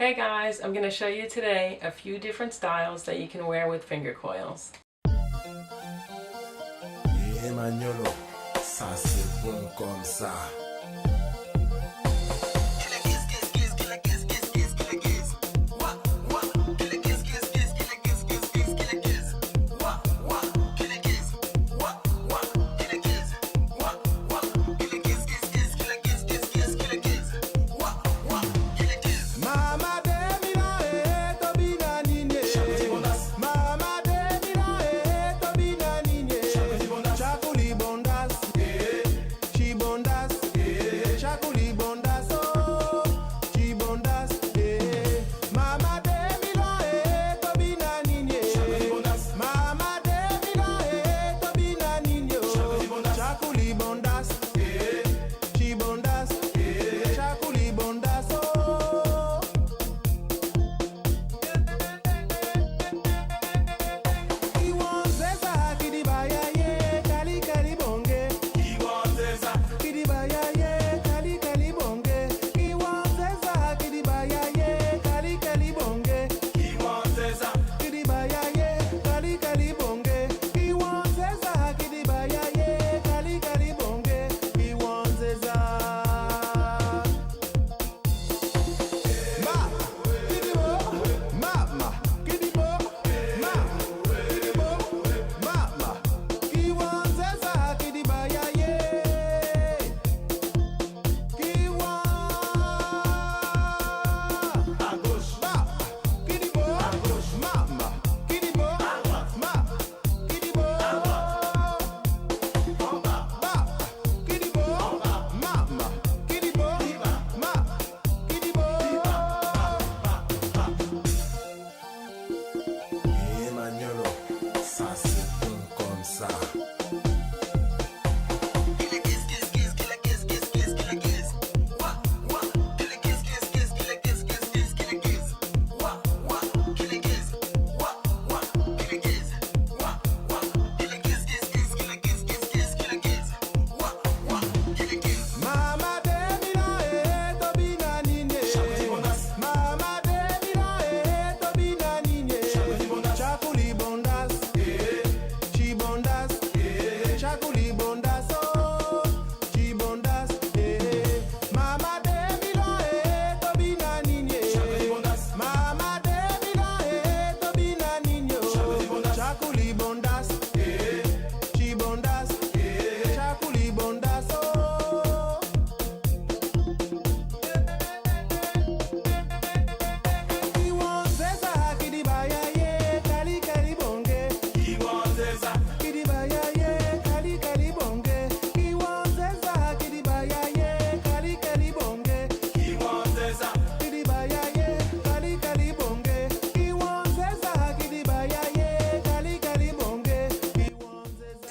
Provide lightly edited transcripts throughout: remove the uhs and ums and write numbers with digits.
Hey guys, I'm going to show you today a few different styles that you can wear with finger coils. Ça c'est bon comme ça.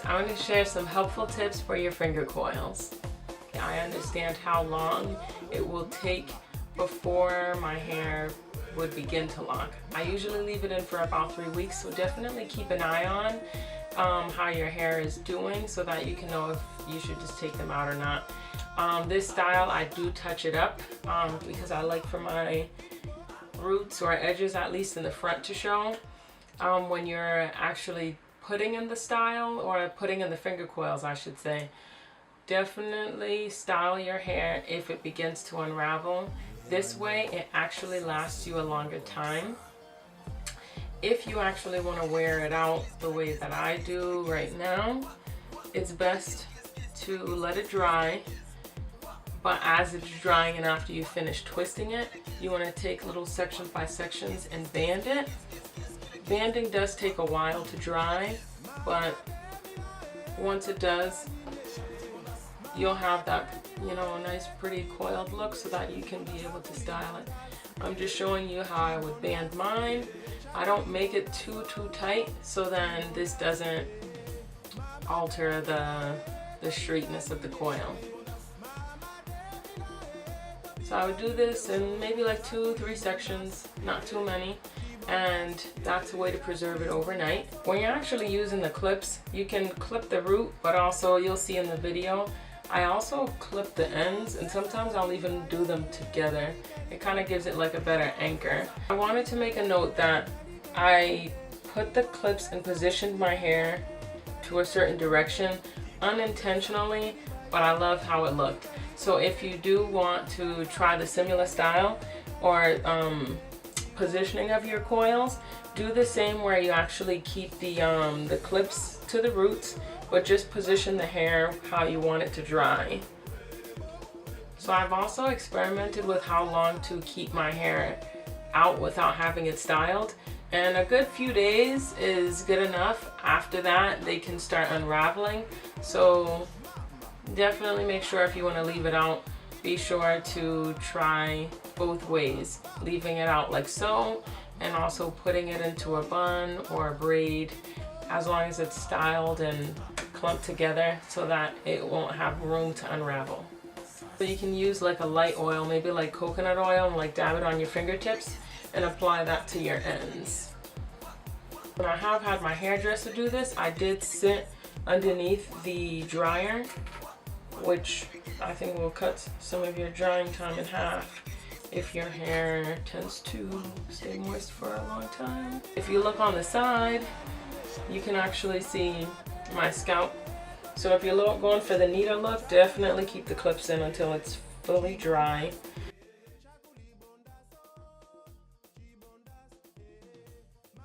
I want to share some helpful tips for your finger coils. I understand how long it will take before my hair would begin to lock. I usually leave it in for about 3 weeks, so definitely keep an eye on how your hair is doing so that you can know if you should just take them out or not. This style, I do touch it up because I like for my roots or edges, at least in the front, to show. When you're actually putting in the style, or putting in the finger coils I should say, definitely style your hair if it begins to unravel. This way it actually lasts you a longer time. If you actually want to wear it out the way that I do right now, it's best to let it dry, but as it's drying and after you finish twisting it, you want to take little sections by sections and band it. Banding does take a while to dry, but once it does, you'll have that, you know, a nice pretty coiled look so that you can be able to style it. I'm just showing you how I would band mine. I don't make it too tight, so then this doesn't alter the straightness of the coil. So I would do this in maybe like 2-3 sections, not too many. And that's a way to preserve it overnight. When you're actually using the clips, you can clip the root, but also you'll see in the video, I also clip the ends, and sometimes I'll even do them together. It kind of gives it like a better anchor. I wanted to make a note that I put the clips and positioned my hair to a certain direction unintentionally, but I love how it looked. So if you do want to try the similar style or positioning of your coils, do the same where you actually keep the clips to the roots, but just position the hair how you want it to dry. So I've also experimented with how long to keep my hair out without having it styled, and a good few days is good enough. After that, they can start unraveling. So definitely make sure if you want to leave it out, be sure to try both ways, leaving it out like so, and also putting it into a bun or a braid, as long as it's styled and clumped together so that it won't have room to unravel. So you can use like a light oil, maybe like coconut oil, and like dab it on your fingertips and apply that to your ends. When I have had my hairdresser do this, I did sit underneath the dryer, which I think will cut some of your drying time in half if your hair tends to stay moist for a long time. If you look on the side, you can actually see my scalp. So if you're going for the neater look, definitely keep the clips in until it's fully dry.